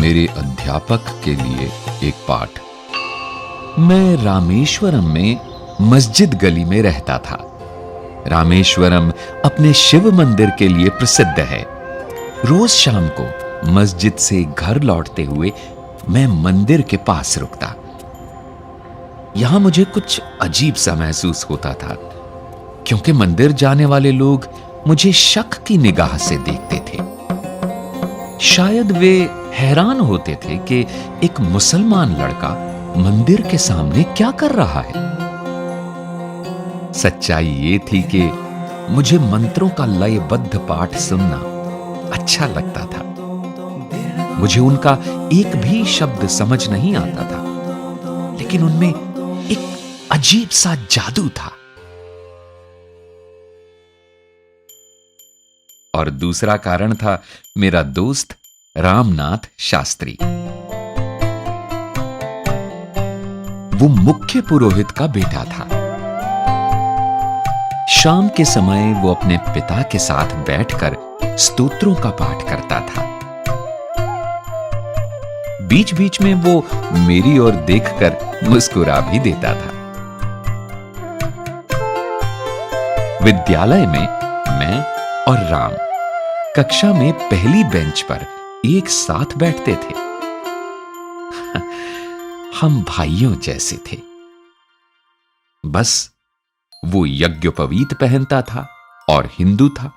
मेरे अध्यापक के लिए एक पाठ। मैं रामेश्वरम में मस्जिद गली में रहता था। रामेश्वरम अपने शिव मंदिर के लिए प्रसिद्ध है। रोज शाम को मस्जिद से घर लौटते हुए मैं मंदिर के पास रुकता। यहां मुझे कुछ अजीब सा महसूस होता था, क्योंकि मंदिर जाने वाले लोग मुझे शक की निगाह से देखते थे। शायद वे हैरान होते थे कि एक मुसलमान लड़का मंदिर के सामने क्या कर रहा है। सच्चाई ये थी कि मुझे मंत्रों का लयबद्ध पाठ सुनना अच्छा लगता था। मुझे उनका एक भी शब्द समझ नहीं आता था, लेकिन उनमें एक अजीब सा जादू था। और दूसरा कारण था मेरा दोस्त रामनाथ शास्त्री। वो मुख्य पुरोहित का बेटा था। शाम के समय वो अपने पिता के साथ बैठकर स्तोत्रों का पाठ करता था। बीच बीच में वो मेरी ओर देखकर मुस्कुरा भी देता था। विद्यालय में मैं और राम कक्षा में पहली बेंच पर एक साथ बैठते थे। हम भाइयों जैसे थे। बस वो यज्ञोपवीत पहनता था और हिंदू था,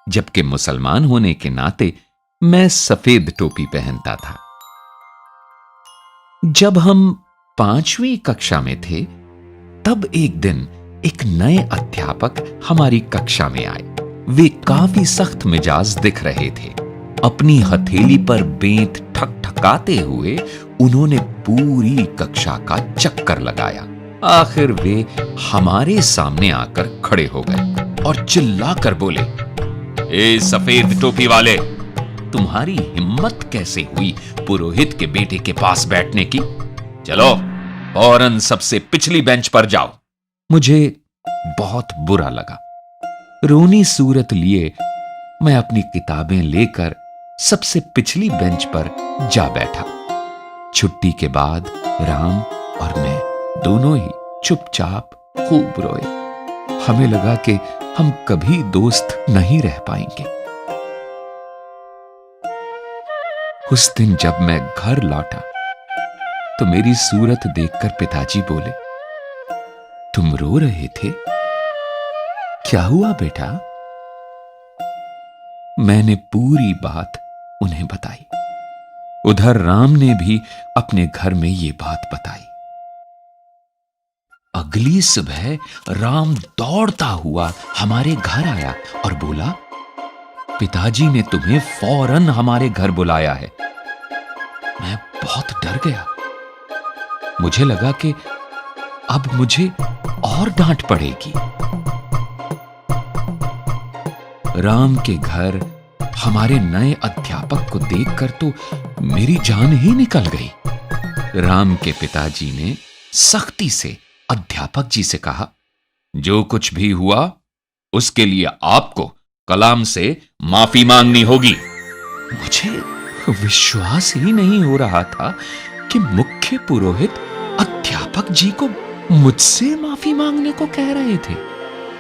जबकि मुसलमान होने के नाते मैं सफेद टोपी पहनता था। जब हम 5वीं कक्षा में थे, तब एक दिन एक नए अध्यापक हमारी कक्षा में आए। वे काफी सख्त मिजाज दिख रहे थे। अपनी हथेली पर बेंत ठकठकाते हुए उन्होंने पूरी कक्षा का चक्कर लगाया। आखिर वे हमारे सामने आकर खड़े हो गए और चिल्लाकर बोले, ए सफेद टोपी वाले, तुम्हारी हिम्मत कैसे हुई पुरोहित के बेटे के पास बैठने की? चलो फौरन सबसे पिछली बेंच पर जाओ। मुझे बहुत बुरा लगा। रोनी सूरत लिए मैं अपनी किताबें लेकर सबसे पिछली बेंच पर जा बैठा। छुट्टी के बाद राम और मैं दोनों ही चुपचाप खूब रोए। हमें लगा कि हम कभी दोस्त नहीं रह पाएंगे। उस दिन जब मैं घर लौटा तो मेरी सूरत देखकर पिताजी बोले, तुम रो रहे थे? क्या हुआ बेटा? मैंने पूरी बात उन्हें बताई। उधर राम ने भी अपने घर में ये बात बताई। अगली सुबह राम दौड़ता हुआ हमारे घर आया और बोला, पिताजी ने तुम्हें फौरन हमारे घर बुलाया है। मैं बहुत डर गया। मुझे लगा कि अब मुझे और डांट पड़ेगी। राम के घर हमारे नए अध्यापक को देखकर तो मेरी जान ही निकल गई। राम के पिताजी ने सख्ती से अध्यापक जी से कहा, जो कुछ भी हुआ उसके लिए आपको कलाम से माफी मांगनी होगी। मुझे विश्वास ही नहीं हो रहा था कि मुख्य पुरोहित अध्यापक जी को मुझसे माफी मांगने को कह रहे थे।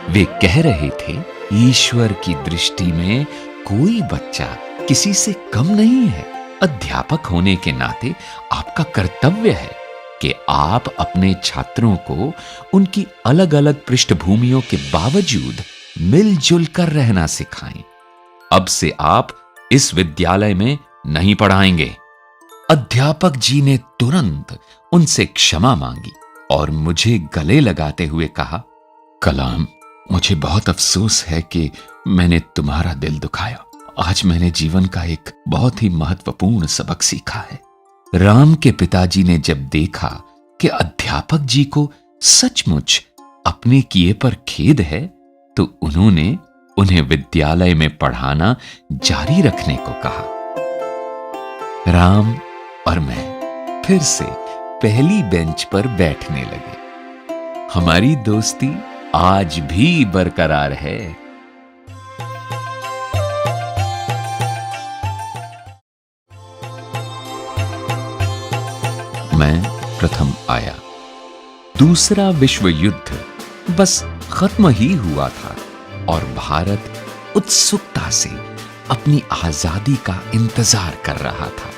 वे कह रहे थे, ईश्वर की दृष्टि में कोई बच्चा किसी से कम नहीं है। अध्यापक होने के नाते आपका कर्तव्य है कि आप अपने छात्रों को उनकी अलग अलग पृष्ठभूमियों के बावजूद मिलजुल कर रहना सिखाएं। अब से आप इस विद्यालय में नहीं पढ़ाएंगे। अध्यापक जी ने तुरंत उनसे क्षमा मांगी और मुझे गले लगाते हुए कहा, कलाम, मुझे बहुत अफसोस है कि मैंने तुम्हारा दिल दुखाया। आज मैंने जीवन का एक बहुत ही महत्वपूर्ण सबक सीखा है। राम के पिताजी ने जब देखा कि अध्यापक जी को सचमुच अपने किए पर खेद है, तो उन्होंने उन्हें विद्यालय में पढ़ाना जारी रखने को कहा। राम और मैं फिर से पहली बेंच पर बैठने लगे। हमारी दोस्ती आज भी बरकरार है। मैं प्रथम आया। दूसरा विश्व युद्ध बस खत्म ही हुआ था और भारत उत्सुकता से अपनी आजादी का इंतजार कर रहा था।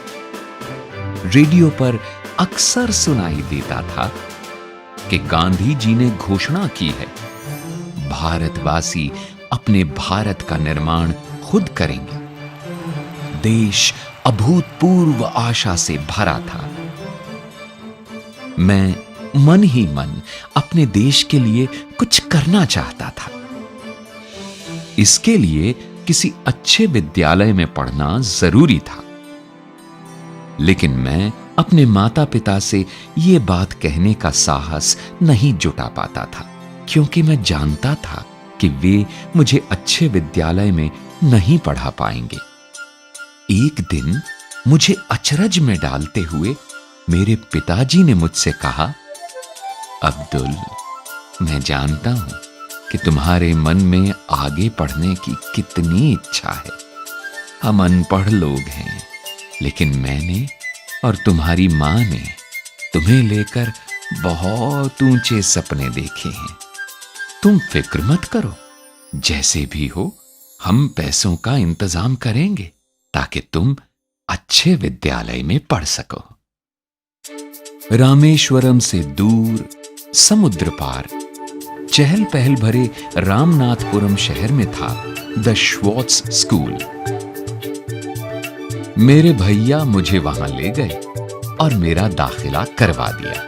रेडियो पर अक्सर सुनाई देता था कि गांधी जी ने घोषणा की है, भारतवासी अपने भारत का निर्माण खुद करेंगे। देश अभूतपूर्व आशा से भरा था। मैं मन ही मन अपने देश के लिए कुछ करना चाहता था। इसके लिए किसी अच्छे विद्यालय में पढ़ना जरूरी था। लेकिन मैं अपने माता पिता से यह बात कहने का साहस नहीं जुटा पाता था, क्योंकि मैं जानता था कि वे मुझे अच्छे विद्यालय में नहीं पढ़ा पाएंगे। एक दिन मुझे अचरज में डालते हुए मेरे पिताजी ने मुझसे कहा, अब्दुल, मैं जानता हूं कि तुम्हारे मन में आगे पढ़ने की कितनी इच्छा है। हम अनपढ़ लोग हैं, लेकिन मैंने और तुम्हारी मां ने तुम्हें लेकर बहुत ऊंचे सपने देखे हैं। तुम फिक्र मत करो, जैसे भी हो हम पैसों का इंतजाम करेंगे ताकि तुम अच्छे विद्यालय में पढ़ सको। रामेश्वरम से दूर समुद्र पार चहल पहल भरे रामनाथपुरम शहर में था द श्वार्ट्ज स्कूल। मेरे भैया मुझे वहां ले गए और मेरा दाखिला करवा दिया।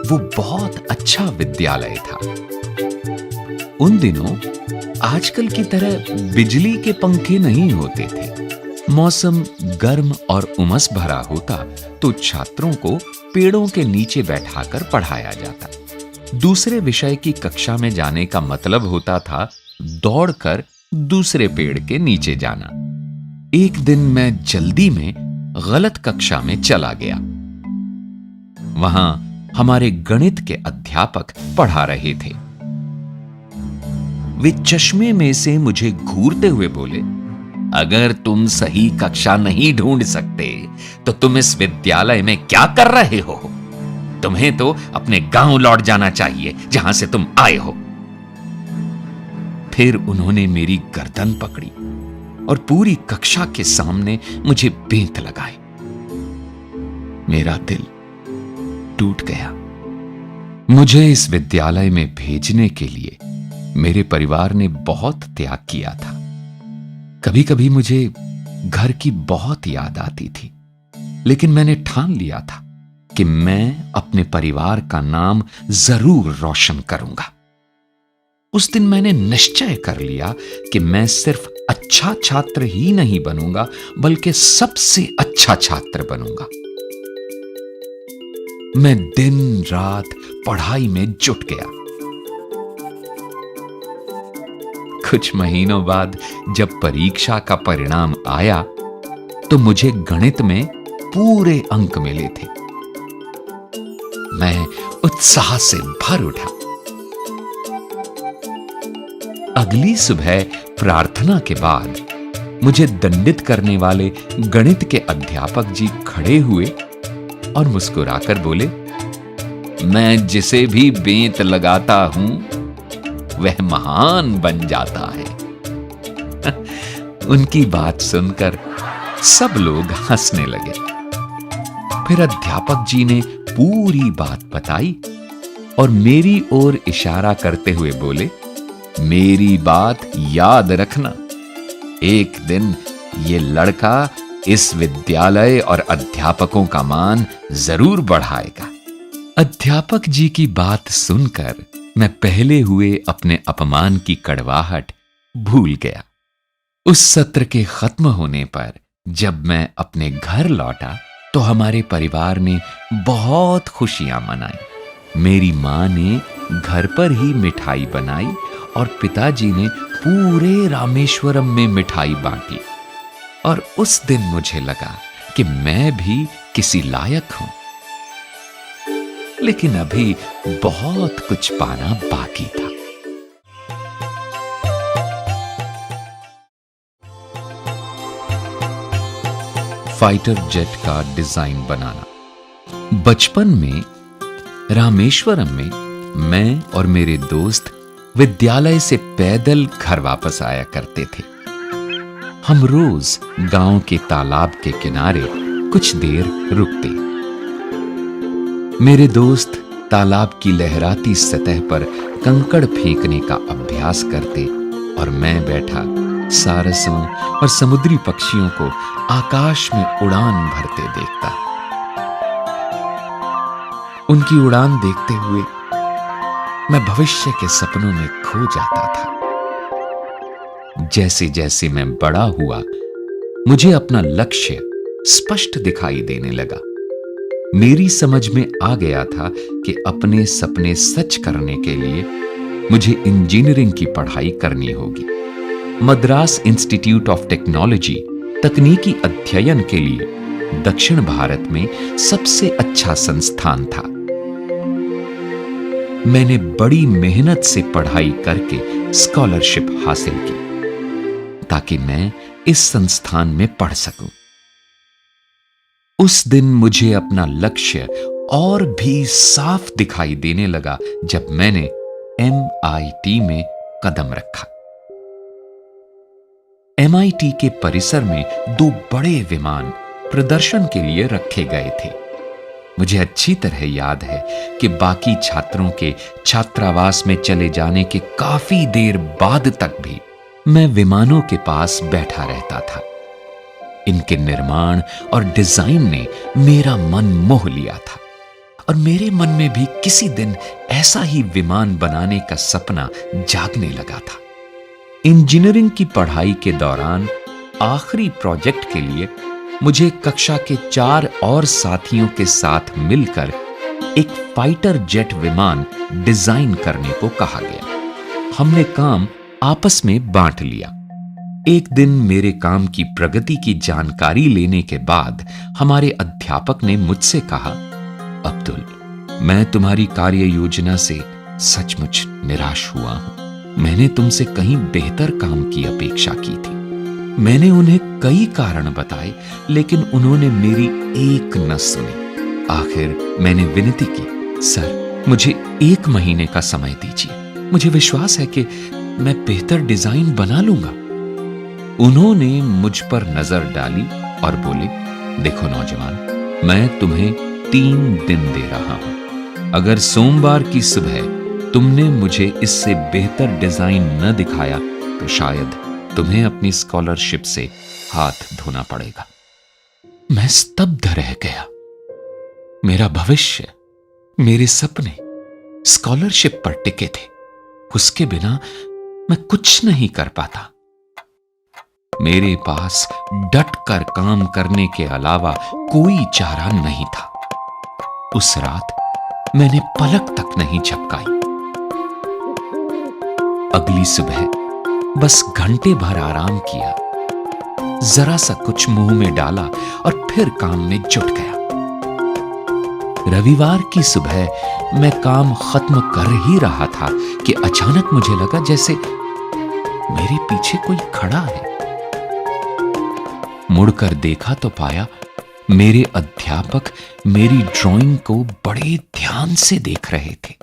वो बहुत अच्छा विद्यालय था। उन दिनों आजकल की तरह बिजली के पंखे नहीं होते थे। मौसम गर्म और उमस भरा होता तो छात्रों को पेड़ों के नीचे बैठाकर पढ़ाया जाता। दूसरे विषय की कक्षा में जाने का मतलब होता था दौड़कर दूसरे पेड़ के नीचे जाना। एक दिन मैं जल्दी में गलत कक्षा में चला गया। वहां हमारे गणित के अध्यापक पढ़ा रहे थे। वे चश्मे में से मुझे घूरते हुए बोले, अगर तुम सही कक्षा नहीं ढूंढ सकते तो तुम इस विद्यालय में क्या कर रहे हो? तुम्हें तो अपने गांव लौट जाना चाहिए जहां से तुम आए हो। फिर उन्होंने मेरी गर्दन पकड़ी और पूरी कक्षा के सामने मुझे बेंत लगाए। मेरा दिल टूट गया। मुझे इस विद्यालय में भेजने के लिए मेरे परिवार ने बहुत त्याग किया था। कभी कभी मुझे घर की बहुत याद आती थी, लेकिन मैंने ठान लिया था कि मैं अपने परिवार का नाम जरूर रोशन करूंगा। उस दिन मैंने निश्चय कर लिया कि मैं सिर्फ अच्छा छात्र ही नहीं बनूंगा, बल्कि सबसे अच्छा छात्र बनूंगा। मैं दिन रात पढ़ाई में जुट गया। कुछ महीनों बाद जब परीक्षा का परिणाम आया तो मुझे गणित में पूरे अंक मिले थे। मैं उत्साह से भर उठा। अगली सुबह प्रार्थना के बाद मुझे दंडित करने वाले गणित के अध्यापक जी खड़े हुए और मुस्कुराकर बोले, मैं जिसे भी बेंत लगाता हूं वह महान बन जाता है। उनकी बात सुनकर सब लोग हंसने लगे। फिर अध्यापक जी ने पूरी बात बताई और मेरी ओर इशारा करते हुए बोले, मेरी बात याद रखना, एक दिन ये लड़का इस विद्यालय और अध्यापकों का मान जरूर बढ़ाएगा। अध्यापक जी की बात सुनकर मैं पहले हुए अपने अपमान की कड़वाहट भूल गया। उस सत्र के खत्म होने पर जब मैं अपने घर लौटा तो हमारे परिवार ने बहुत खुशियां मनाई। मेरी मां ने घर पर ही मिठाई बनाई और पिताजी ने पूरे रामेश्वरम में मिठाई बांटी। और उस दिन मुझे लगा कि मैं भी किसी लायक हूं। लेकिन अभी बहुत कुछ पाना बाकी था। फाइटर जेट का डिजाइन बनाना। बचपन में रामेश्वरम में मैं और मेरे दोस्त विद्यालय से पैदल घर वापस आया करते थे। हम रोज गांव के तालाब के किनारे कुछ देर रुकते। मेरे दोस्त तालाब की लहराती सतह पर कंकड़ फेंकने का अभ्यास करते और मैं बैठा सारसों और समुद्री पक्षियों को आकाश में उड़ान भरते देखता। उनकी उड़ान देखते हुए मैं भविष्य के सपनों में खो जाता था। जैसे जैसे मैं बड़ा हुआ, मुझे अपना लक्ष्य स्पष्ट दिखाई देने लगा। मेरी समझ में आ गया था कि अपने सपने सच करने के लिए मुझे इंजीनियरिंग की पढ़ाई करनी होगी। मद्रास इंस्टीट्यूट ऑफ टेक्नोलॉजी तकनीकी अध्ययन के लिए दक्षिण भारत में सबसे अच्छा संस्थान था। मैंने बड़ी मेहनत से पढ़ाई करके स्कॉलरशिप हासिल की ताकि मैं इस संस्थान में पढ़ सकूं। उस दिन मुझे अपना लक्ष्य और भी साफ दिखाई देने लगा जब मैंने MIT में कदम रखा। MIT के परिसर में 2 बड़े विमान प्रदर्शन के लिए रखे गए थे। मुझे अच्छी तरह याद है कि बाकी छात्रों के छात्रावास में चले जाने के काफी देर बाद तक भी मैं विमानों के पास बैठा रहता था। इनके निर्माण और डिजाइन ने मेरा मन मोह लिया था और मेरे मन में भी किसी दिन ऐसा ही विमान बनाने का सपना जागने लगा था। इंजीनियरिंग की पढ़ाई के दौरान आखिरी प्रोजेक्ट के लिए मुझे कक्षा के 4 और साथियों के साथ मिलकर एक फाइटर जेट विमान डिजाइन करने को कहा गया। हमने काम आपस में बांट लिया। एक दिन मेरे काम की प्रगति की जानकारी लेने के बाद हमारे अध्यापक ने मुझसे कहा, अब्दुल, मैं तुम्हारी कार्य योजना से सचमुच निराश हुआ हूं। मैंने तुमसे कहीं बेहतर काम की अपेक्षा की थी। मैंने उन्हें कई कारण बताए, लेकिन उन्होंने मेरी एक न सुनी। आखिर मैंने विनती की, सर, मुझे 1 महीने का समय दीजिए। मुझे विश्वास है कि मैं बेहतर डिजाइन बना लूंगा। उन्होंने मुझ पर नजर डाली और बोले, देखो नौजवान, मैं तुम्हें 3 दिन दे रहा हूं। अगर सोमवार की सुबह तुमने मुझे इससे बेहतर डिजाइन न दिखाया तो शायद तुम्हें अपनी स्कॉलरशिप से हाथ धोना पड़ेगा। मैं स्तब्ध रह गया। मेरा भविष्य, मेरे सपने स्कॉलरशिप पर टिके थे। उसके बिना मैं कुछ नहीं कर पाता। मेरे पास डट कर काम करने के अलावा कोई चारा नहीं था। उस रात मैंने पलक तक नहीं झपकाई। अगली सुबह बस घंटे भर आराम किया, जरा सा कुछ मुंह में डाला और फिर काम में जुट गया। रविवार की सुबह मैं काम खत्म कर ही रहा था कि अचानक मुझे लगा जैसे मेरे पीछे कोई खड़ा है। मुड़कर देखा तो पाया मेरे अध्यापक मेरी ड्राइंग को बड़े ध्यान से देख रहे थे।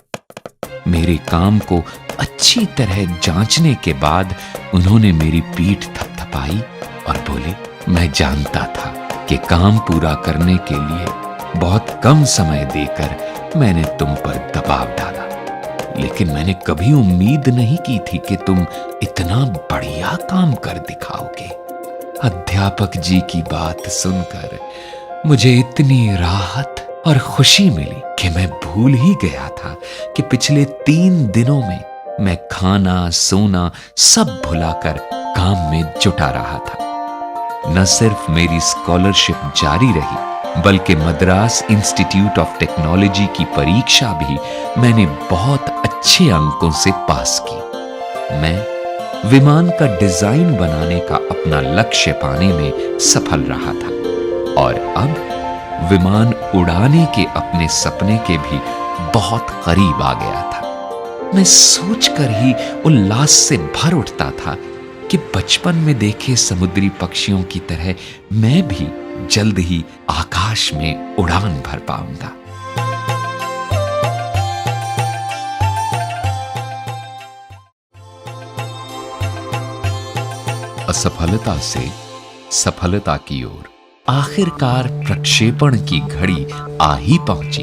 मेरे काम को अच्छी तरह जांचने के बाद उन्होंने मेरी पीठ थपथपाई और बोले, मैं जानता था कि काम पूरा करने के लिए बहुत कम समय देकर मैंने तुम पर दबाव डाला, लेकिन मैंने कभी उम्मीद नहीं की थी कि तुम इतना बढ़िया काम कर दिखाओगे। अध्यापक जी की बात सुनकर मुझे इतनी राहत और खुशी मिली कि मैं भूल ही गया था कि पिछले 3 दिनों में मैं खाना सोना सब भुलाकर काम में जुटा रहा था। न सिर्फ मेरी स्कॉलरशिप जारी रही, बल्कि मद्रास इंस्टीट्यूट ऑफ टेक्नोलॉजी की परीक्षा भी मैंने बहुत अच्छे अंकों से पास की। मैं विमान का डिजाइन बनाने का अपना लक्ष्य पाने में सफल रहा था और अब विमान उड़ाने के अपने सपने के भी बहुत करीब आ गया था। मैं सोचकर ही उल्लास से भर उठता था कि बचपन में देखे समुद्री पक्षियों की तरह मैं भी जल्द ही आकाश में उड़ान भर पाऊंगा। असफलता से सफलता की ओर आखिरकार प्रक्षेपण की घड़ी आ ही पहुंची।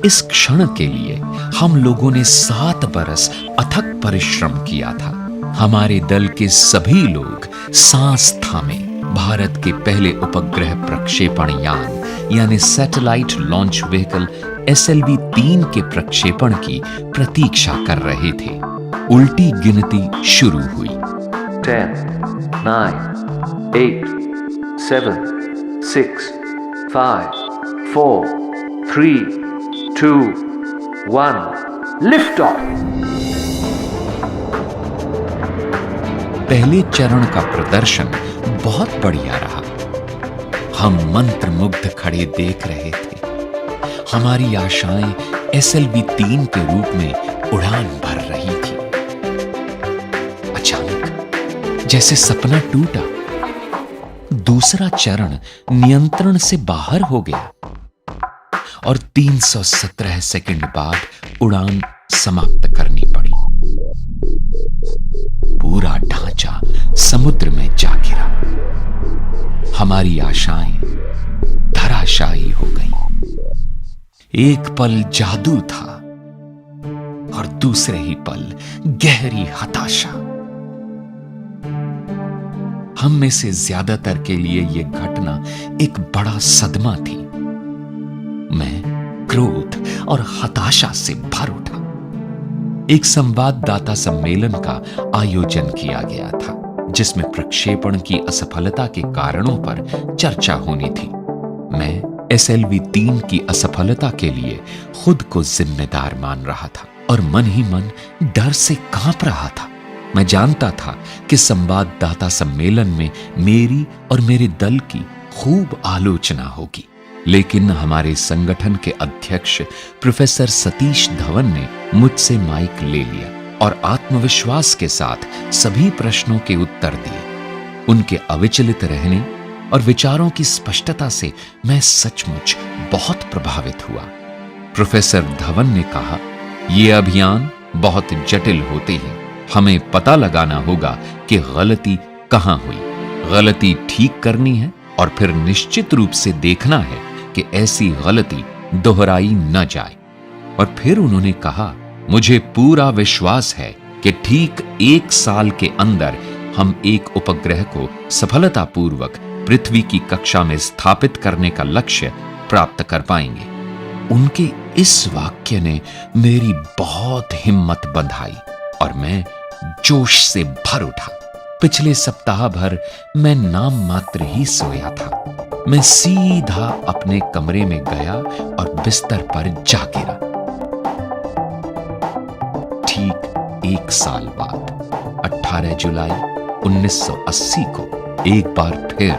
इस क्षण के लिए हम लोगों ने 7 बरस अथक परिश्रम किया था। हमारे दल के सभी लोग सांस थामे भारत के पहले उपग्रह प्रक्षेपण यान यानी सैटेलाइट लॉन्च व्हीकल SLV-3 के प्रक्षेपण की प्रतीक्षा कर रहे थे। उल्टी गिनती शुरू हुई। 10, 9, 8, 7, 6, 5, 4, 3, 2, 1, lift off! पहले चरण का प्रदर्शन बहुत बढ़िया रहा। हम मंत्रमुग्ध खड़े देख रहे थे। हमारी आशाएं SLV-3 के रूप में उड़ान भर रही थी। अचानक जैसे सपना टूटा, दूसरा चरण नियंत्रण से बाहर हो गया और 317 सेकंड बाद उड़ान समाप्त करनी पड़ी। पूरा ढांचा समुद्र में जा गिरा। हमारी आशाएं धराशायी हो गई। एक पल जादू था और दूसरे ही पल गहरी हताशा। हम में से ज्यादातर के लिए यह घटना एक बड़ा सदमा थी। मैं क्रोध और हताशा से भर उठा। एक संवाददाता सम्मेलन का आयोजन किया गया था, जिसमें प्रक्षेपण की असफलता के कारणों पर चर्चा होनी थी। मैं SLV-3 की असफलता के लिए खुद को जिम्मेदार मान रहा था और मन ही मन डर से कांप रहा था। मैं जानता था कि संवाददाता सम्मेलन में मेरी और मेरे दल की खूब आलोचना होगी, लेकिन हमारे संगठन के अध्यक्ष प्रोफेसर सतीश धवन ने मुझसे माइक ले लिया और आत्मविश्वास के साथ सभी प्रश्नों के उत्तर दिए। उनके अविचलित रहने और विचारों की स्पष्टता से मैं सचमुच बहुत प्रभावित हुआ। प्रोफेसर धवन ने कहा, "ये अभियान बहुत जटिल होते हैं। हमें पता लगाना होगा कि गलती कहां हुई, गलती ठीक करनी है और फिर निश्चित रूप से देखना है कि ऐसी गलती दोहराई न जाए।" और फिर उन्होंने कहा, "मुझे पूरा विश्वास है कि ठीक 1 साल के अंदर हम एक उपग्रह को सफलतापूर्वक पृथ्वी की कक्षा में स्थापित करने का लक्ष्य प्राप्त कर पाएंगे।" उनके इस वाक्य ने मेरी बहुत हिम्मत बंधाई और मैं जोश से भर उठा। पिछले सप्ताह भर मैं नाम मात्र ही सोया था। मैं सीधा अपने कमरे में गया और बिस्तर पर जा गिरा। ठीक 1 साल बाद 18 जुलाई 1980 को एक बार फिर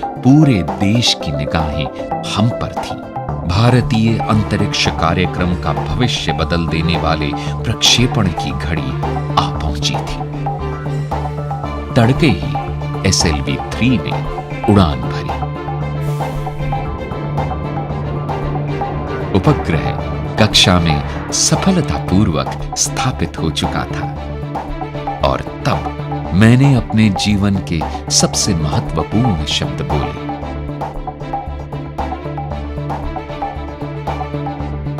पूरे देश की निगाहें हम पर थी। भारतीय अंतरिक्ष कार्यक्रम का भविष्य बदल देने वाले प्रक्षेपण की घड़ी आ पहुंची थी। तड़के ही SLV-3 ने उड़ान भरी। उपग्रह कक्षा में सफलतापूर्वक स्थापित हो चुका था और तब मैंने अपने जीवन के सबसे महत्वपूर्ण शब्द बोले।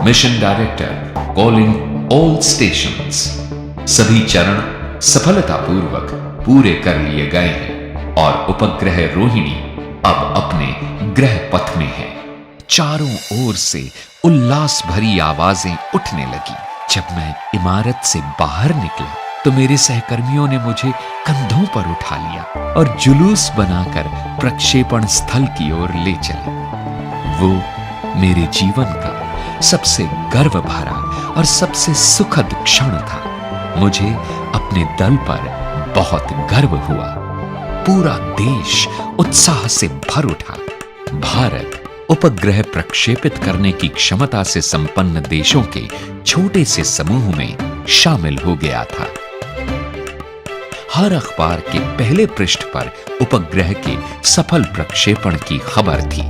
Mission director calling all stations. सभी चरण सफलतापूर्वक पूरे कर लिए गए हैं और उपग्रह रोहिणी अब अपने ग्रह पथ में है। चारों ओर से उल्लास भरी आवाजें उठने लगी। जब मैं इमारत से बाहर निकला तो मेरे सहकर्मियों ने मुझे कंधों पर उठा लिया और जुलूस बनाकर प्रक्षेपण स्थल की ओर ले चले। वो मेरे जीवन का सबसे गर्व भरा और सबसे सुखद क्षण था। मुझे अपने दल पर बहुत गर्व हुआ। पूरा देश उत्साह से भर उठा। भारत उपग्रह प्रक्षेपित करने की क्षमता से संपन्न देशों के छोटे से समूह में शामिल हो गया था। हर अखबार के पहले पृष्ठ पर उपग्रह के सफल प्रक्षेपण की खबर थी।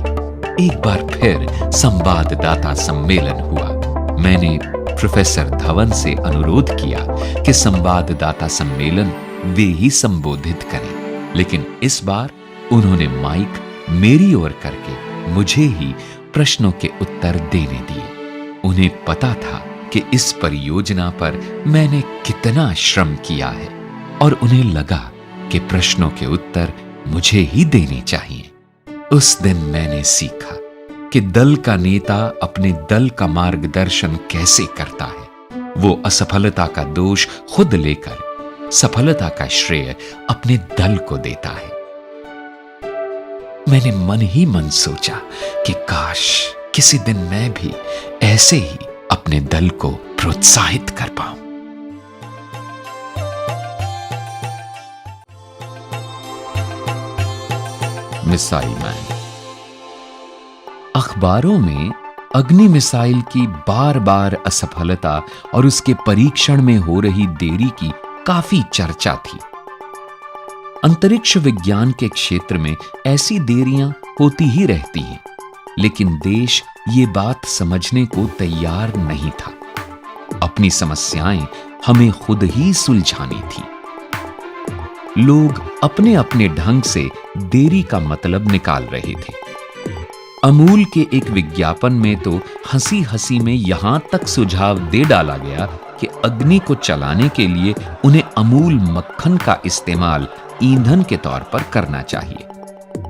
एक बार फिर संवाददाता सम्मेलन हुआ। मैंने प्रोफेसर धवन से अनुरोध किया कि संवाददाता सम्मेलन वे ही संबोधित करें, लेकिन इस बार उन्होंने माइक मेरी ओर करके मुझे ही प्रश्नों के उत्तर देने दिए। उन्हें पता था कि इस परियोजना पर मैंने कितना श्रम किया है और उन्हें लगा कि प्रश्नों के उत्तर मुझे ही देने चाहिए। उस दिन मैंने सीखा कि दल का नेता अपने दल का मार्गदर्शन कैसे करता है। वो असफलता का दोष खुद लेकर सफलता का श्रेय अपने दल को देता है। मैंने मन ही मन सोचा कि काश किसी दिन मैं भी ऐसे ही अपने दल को प्रोत्साहित कर पाऊं। Missile man. अखबारों में अग्नि मिसाइल की बार बार असफलता और उसके परीक्षण में हो रही देरी की काफी चर्चा थी। अंतरिक्ष विज्ञान के क्षेत्र में ऐसी देरियां होती ही रहती हैं, लेकिन देश ये बात समझने को तैयार नहीं था। अपनी समस्याएं हमें खुद ही सुलझानी थी। लोग अपने अपने ढंग से देरी का मतलब निकाल रहे थे। अमूल के एक विज्ञापन में तो हंसी हंसी में यहां तक सुझाव दे डाला गया कि अग्नि को चलाने के लिए उन्हें अमूल मक्खन का इस्तेमाल ईंधन के तौर पर करना चाहिए।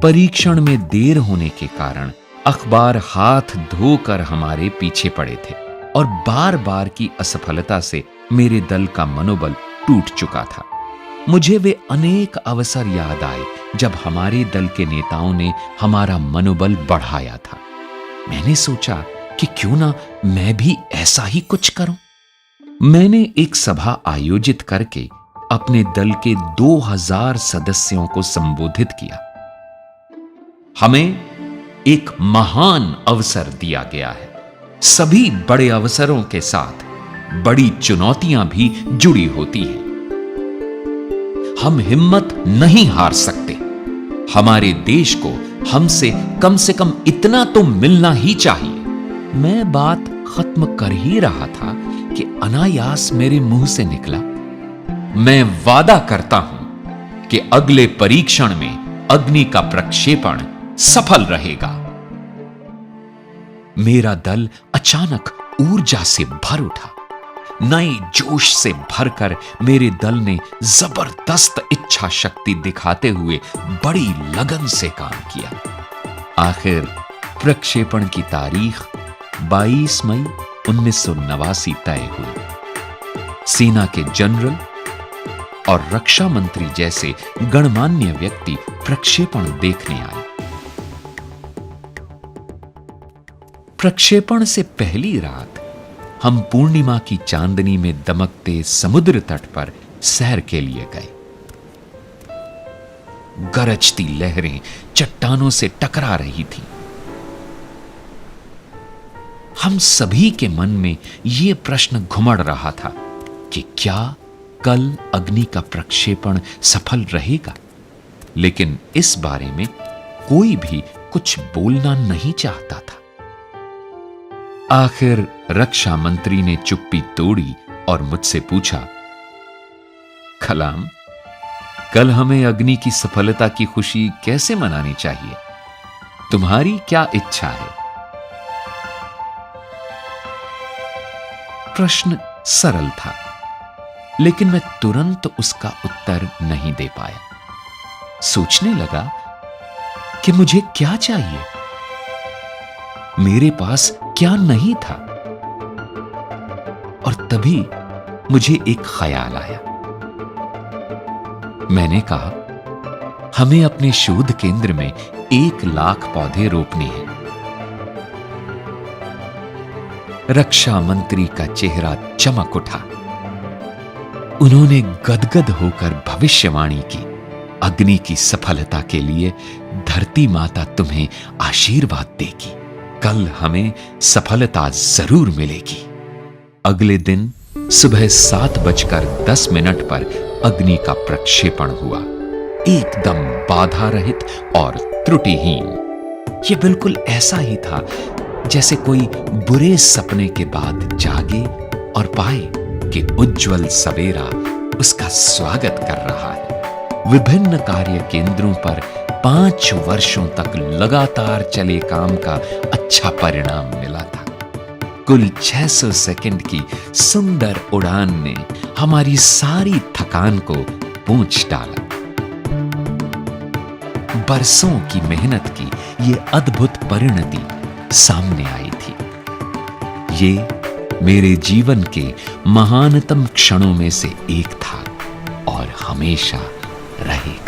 परीक्षण में देर होने के कारण अखबार हाथ धोकर हमारे पीछे पड़े थे और बार बार की असफलता से मेरे दल का मनोबल टूट चुका था। मुझे वे अनेक अवसर याद आए जब हमारे दल के नेताओं ने हमारा मनोबल बढ़ाया था। मैंने सोचा कि क्यों ना मैं भी ऐसा ही कुछ करूं। मैंने एक सभा आयोजित करके अपने दल के 2000 सदस्यों को संबोधित किया। हमें एक महान अवसर दिया गया है। सभी बड़े अवसरों के साथ बड़ी चुनौतियां भी जुड़ी होती हैं। हम हिम्मत नहीं हार सकते। हमारे देश को हमसे कम इतना तो मिलना ही चाहिए। मैं बात खत्म कर ही रहा था कि अनायास मेरे मुंह से निकला, मैं वादा करता हूं कि अगले परीक्षण में अग्नि का प्रक्षेपण सफल रहेगा। मेरा दल अचानक ऊर्जा से भर उठा। नए जोश से भरकर मेरे दल ने जबरदस्त इच्छा शक्ति दिखाते हुए बड़ी लगन से काम किया। आखिर प्रक्षेपण की तारीख 22 मई 1989 तय हुई। सेना के जनरल और रक्षा मंत्री जैसे गणमान्य व्यक्ति प्रक्षेपण देखने आए। प्रक्षेपण से पहली रात हम पूर्णिमा की चांदनी में दमकते समुद्र तट पर सैर के लिए गए। गरजती लहरें चट्टानों से टकरा रही थीं। हम सभी के मन में यह प्रश्न घुमड़ रहा था कि क्या कल अग्नि का प्रक्षेपण सफल रहेगा, लेकिन इस बारे में कोई भी कुछ बोलना नहीं चाहता था। आखिर रक्षा मंत्री ने चुप्पी तोड़ी और मुझसे पूछा, कलाम, कल हमें अग्नि की सफलता की खुशी कैसे मनानी चाहिए? तुम्हारी क्या इच्छा है? प्रश्न सरल था, लेकिन मैं तुरंत उसका उत्तर नहीं दे पाया। सोचने लगा कि मुझे क्या चाहिए। मेरे पास क्या नहीं था। और तभी मुझे एक ख्याल आया। मैंने कहा, हमें अपने शोध केंद्र में 1 लाख पौधे रोपने हैं। रक्षा मंत्री का चेहरा चमक उठा। उन्होंने गदगद होकर भविष्यवाणी की, अग्नि की सफलता के लिए धरती माता तुम्हें आशीर्वाद देगी। कल हमें सफलता जरूर मिलेगी। अगले दिन सुबह 7:10 पर अग्नि का प्रक्षेपण हुआ, एकदम बाधा रहित और त्रुटिहीन। यह बिल्कुल ऐसा ही था जैसे कोई बुरे सपने के बाद जागे और पाए कि उज्जवल सवेरा उसका स्वागत कर रहा है। विभिन्न कार्य केंद्रों पर 5 वर्षों तक लगातार चले काम का अच्छा परिणाम मिला था। कुल 600 सेकंड की सुंदर उड़ान ने हमारी सारी थकान को पोंछ डाला। बरसों की मेहनत की ये अद्भुत परिणति सामने आई थी। ये मेरे जीवन के महानतम क्षणों में से एक था और हमेशा रहेगा।